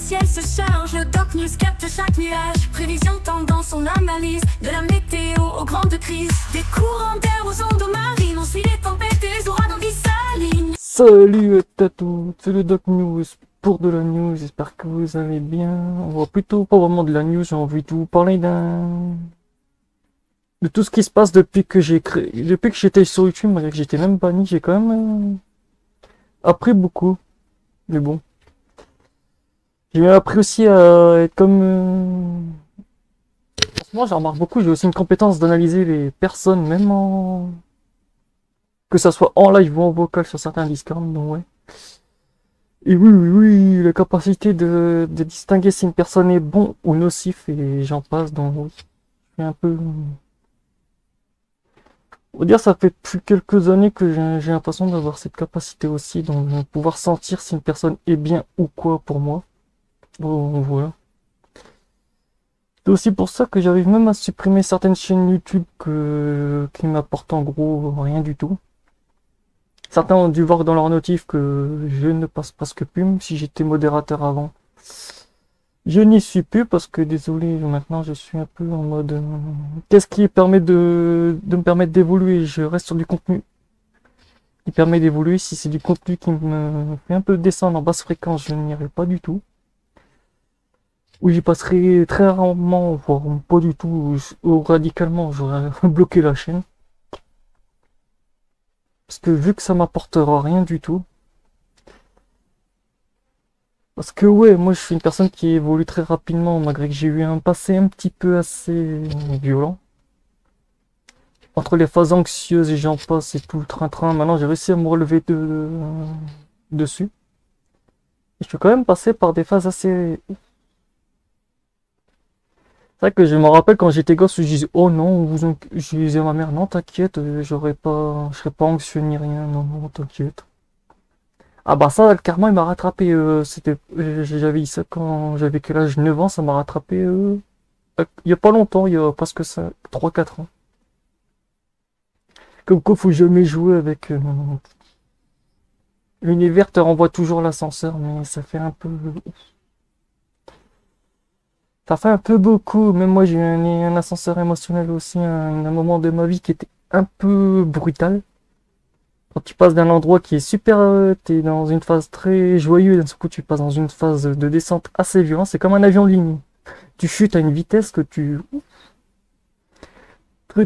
ciel se charge, le Doc News capte chaque nuage. Prévision, tendance, on analyse. De la météo aux grandes crises. Des courants d'air aux ondes marines. On suit les tempêtes et les ouragans qui s'alignent. Salut à tous, c'est le Doc News pour de la news, j'espère que vous allez bien. On va plutôt pas vraiment de la news, j'ai envie de vous parler de tout ce qui se passe depuis que j'étais sur YouTube, malgré que j'étais même banni, j'ai quand même appris beaucoup. Mais bon. J'ai appris aussi à être comme... Franchement, j'en remarque beaucoup, j'ai aussi une compétence d'analyser les personnes, même en... Que ça soit en live ou en vocal sur certains Discord, donc ouais. Et oui, la capacité de distinguer si une personne est bon ou nocif, et j'en passe, donc oui. Je suis un peu... On va dire, ça fait depuis quelques années que j'ai l'impression d'avoir cette capacité aussi, donc de pouvoir sentir si une personne est bien ou quoi pour moi. Bon, voilà. C'est aussi pour ça que j'arrive même à supprimer certaines chaînes YouTube qui m'apportent en gros rien du tout. Certains ont dû voir dans leur notif que je ne passe presque plus, même si j'étais modérateur avant. Je n'y suis plus parce que, désolé, maintenant je suis un peu en mode... Qu'est-ce qui permet de me permettre d'évoluer? Je reste sur du contenu qui permet d'évoluer. Si c'est du contenu qui me fait un peu descendre en basse fréquence, je n'irai pas du tout. Ou j'y passerai très rarement, voire pas du tout, ou radicalement, j'aurais bloqué la chaîne. Parce que vu que ça m'apportera rien du tout. Parce que ouais, moi je suis une personne qui évolue très rapidement, malgré que j'ai eu un passé un petit peu assez violent. Entre les phases anxieuses et j'en passe et tout le train-train, maintenant j'ai réussi à me relever dessus. Et je suis quand même passé par des phases assez... C'est vrai que je me rappelle quand j'étais gosse, je disais oh non, je disais à ma mère non t'inquiète, je serais pas anxieux ni rien, non t'inquiète. Ah bah ça carrément il m'a rattrapé, j'avais eu ça quand j'avais quel âge, 9 ans, ça m'a rattrapé il y a pas longtemps, il y a presque ça 3-4 ans. Comme quoi faut jamais jouer avec l'univers te renvoie toujours l'ascenseur, mais ça fait un peu. Ça fait un peu beaucoup, même moi j'ai eu un ascenseur émotionnel aussi, un moment de ma vie qui était un peu brutal. Quand tu passes d'un endroit qui est super, t'es dans une phase très joyeuse, d'un seul coup tu passes dans une phase de descente assez violente, c'est comme un avion de ligne. Tu chutes à une vitesse que tu...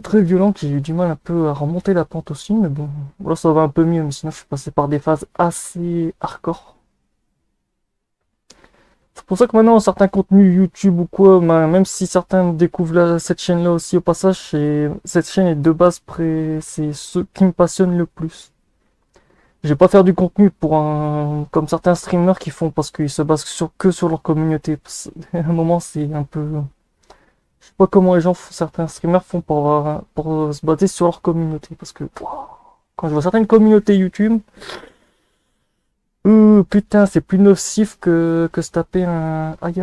Très violent, que j'ai eu du mal un peu à remonter la pente aussi, mais bon, là ça va un peu mieux, mais sinon je suis passé par des phases assez hardcore. C'est pour ça que maintenant, certains contenus YouTube ou quoi, même si certains découvrent cette chaîne-là aussi au passage, cette chaîne est de base c'est ce qui me passionne le plus. Je vais pas faire du contenu comme certains streamers qui font parce qu'ils se basent que sur leur communauté. À un moment, c'est un peu... Je sais pas comment certains streamers font pour se baser sur leur communauté. Parce que, quand je vois certaines communautés YouTube... putain, c'est plus nocif que se taper aïe,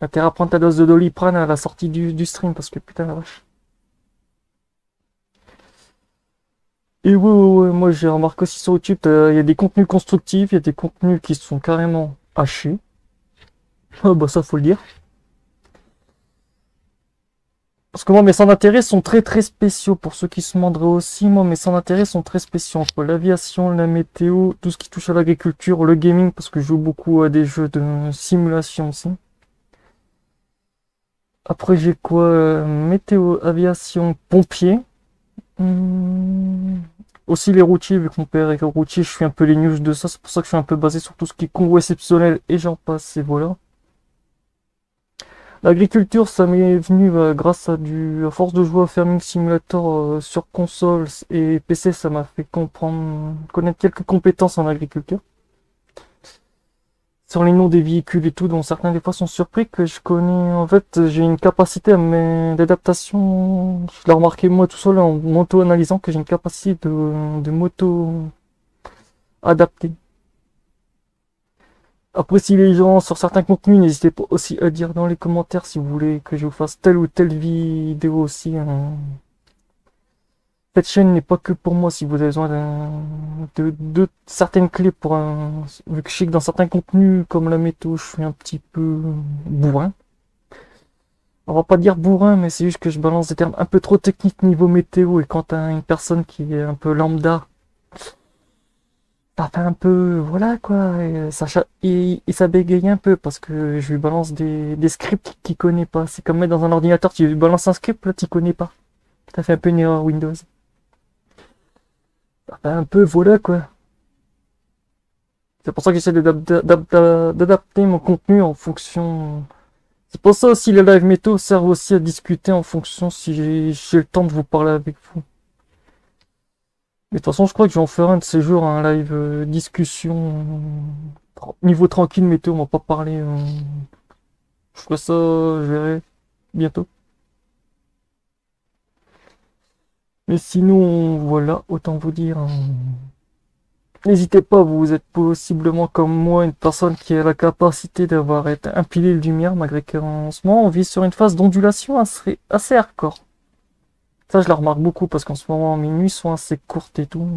intérêt à prendre ta dose de Doliprane à la sortie du stream, parce que putain la vache. Et ouais, moi j'ai remarqué aussi sur YouTube, il y a des contenus constructifs, il y a des contenus qui sont carrément hachés. Ah bah ça faut le dire. Parce que moi mes centres d'intérêt sont très spéciaux, pour ceux qui se demanderaient aussi, moi mes centres d'intérêt sont très spéciaux, entre l'aviation, la météo, tout ce qui touche à l'agriculture, le gaming, parce que je joue beaucoup à des jeux de simulation aussi. Après j'ai quoi, météo, aviation, pompier. Aussi les routiers, vu que mon père est routier, je suis un peu les news de ça, c'est pour ça que je suis un peu basé sur tout ce qui est convoi exceptionnel et j'en passe, et voilà. L'agriculture, ça m'est venu grâce à force de jouer à Farming Simulator sur console et PC, ça m'a fait connaître quelques compétences en agriculture. Sur les noms des véhicules et tout, dont certains des fois sont surpris que je connais. En fait, j'ai une capacité d'adaptation. Je l'ai remarqué moi tout seul en m'auto-analysant que j'ai une capacité de m'auto-adapter. Après, si les gens sur certains contenus, n'hésitez pas aussi à dire dans les commentaires si vous voulez que je vous fasse telle ou telle vidéo aussi. Cette chaîne n'est pas que pour moi. Si vous avez besoin de certaines clés pour un... Vu que je sais que dans certains contenus, comme la météo, je suis un petit peu bourrin. On va pas dire bourrin, mais c'est juste que je balance des termes un peu trop techniques niveau météo. Et quand t'as une personne qui est un peu lambda, ça fait un peu... Voilà quoi. Et ça bégaye un peu parce que je lui balance des scripts qu'il connaît pas. C'est comme mettre dans un ordinateur, tu lui balances un script, là tu connais pas. Ça fait un peu une erreur Windows. Ça fait un peu... Voilà quoi. C'est pour ça que j'essaie d'adapter mon contenu en fonction. C'est pour ça aussi les live météo servent aussi à discuter en fonction si j'ai le temps de vous parler avec vous. Mais de toute façon, je crois que je vais en faire un de ces jours, un live discussion. Niveau tranquille météo, on va pas parler. Je ferai ça, je verrai bientôt. Mais sinon, voilà, autant vous dire. N'hésitez pas, vous êtes possiblement comme moi une personne qui a la capacité d'avoir été un pilier de lumière, malgré qu'en ce moment on vit sur une phase d'ondulation assez hardcore. Ça je la remarque beaucoup parce qu'en ce moment mes nuits sont assez courtes et tout.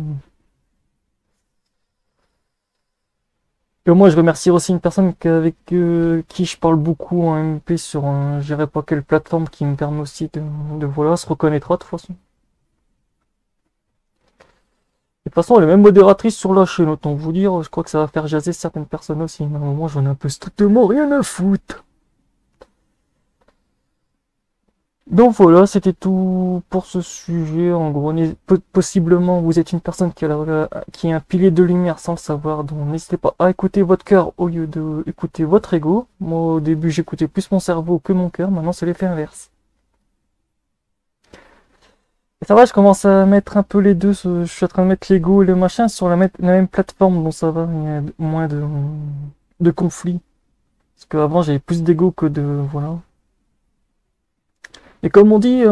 Et moi je remercie aussi une personne avec qui je parle beaucoup en MP sur je dirais pas quelle plateforme qui me permet aussi de voilà, se reconnaîtra de toute façon. De toute façon, elle est même modératrice sur la chaîne, autant vous dire, je crois que ça va faire jaser certaines personnes aussi. Mais à un moment, j'en ai un peu strictement rien à foutre. Donc voilà, c'était tout pour ce sujet. En gros, possiblement, vous êtes une personne qui est un pilier de lumière sans le savoir. Donc n'hésitez pas à écouter votre cœur au lieu de écouter votre ego. Moi, au début, j'écoutais plus mon cerveau que mon cœur. Maintenant, c'est l'effet inverse. Ça va, je commence à mettre un peu les deux. Je suis en train de mettre l'ego et le machin sur la même plateforme, donc ça va, il y a moins de conflits. Parce qu'avant, j'avais plus d'ego que de... Voilà. Et comme on dit,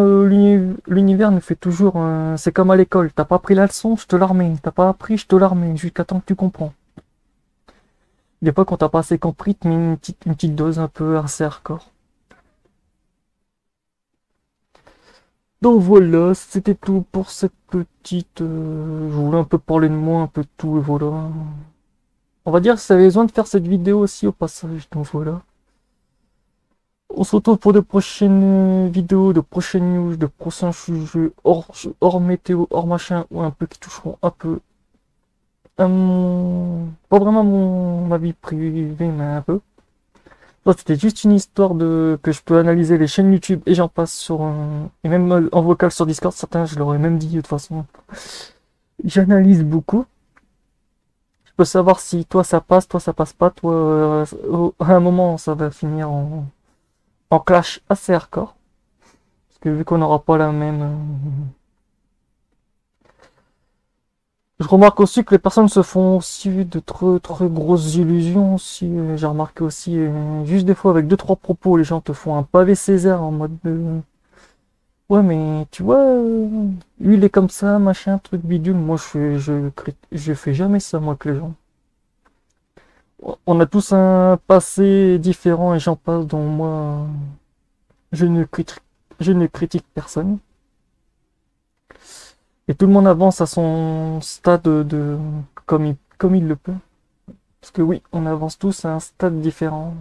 l'univers nous fait toujours... c'est comme à l'école, t'as pas appris la leçon, je te la remets. T'as pas appris, je te la remets, jusqu'à temps que tu comprends. Des fois, quand t'as pas assez compris, tu mets une petite dose un peu assez hardcore. Donc voilà, c'était tout pour cette petite... je voulais un peu parler de moi, un peu de tout, et voilà. On va dire que ça avait besoin de faire cette vidéo aussi au passage, donc voilà. On se retrouve pour de prochaines vidéos, de prochaines news, de prochains sujets hors météo, hors machin, ou un peu qui toucheront un peu à pas vraiment ma vie privée, mais un peu. C'était juste une histoire que je peux analyser les chaînes YouTube et j'en passe et même en vocal sur Discord, certains je leur ai même dit de toute façon. J'analyse beaucoup. Je peux savoir si toi ça passe pas, toi à un moment ça va finir en clash assez hardcore. Parce que vu qu'on n'aura pas la même... Je remarque aussi que les personnes se font aussi de très grosses illusions aussi. J'ai remarqué aussi, juste des fois avec 2-3 propos, les gens te font un pavé Césaire en mode de... Ouais mais tu vois, lui il est comme ça, machin, truc bidule. Moi je fais jamais ça moi que les gens. On a tous un passé différent et j'en passe, dont moi je ne critique personne. Et tout le monde avance à son stade comme il le peut. Parce que oui, on avance tous à un stade différent.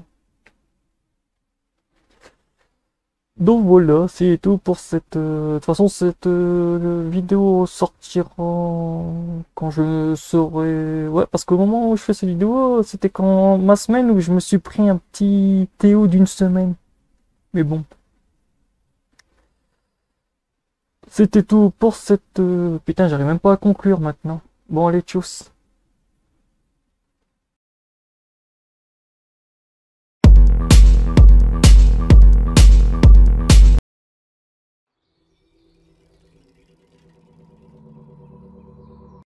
Donc voilà, c'est tout pour cette... de toute façon, cette vidéo sortira quand je serai... Ouais, parce qu'au moment où je fais cette vidéo, c'était quand ma semaine où je me suis pris un petit Théo d'une semaine. Mais bon. C'était tout pour cette... Putain, j'arrive même pas à conclure maintenant. Bon, allez, tchuss.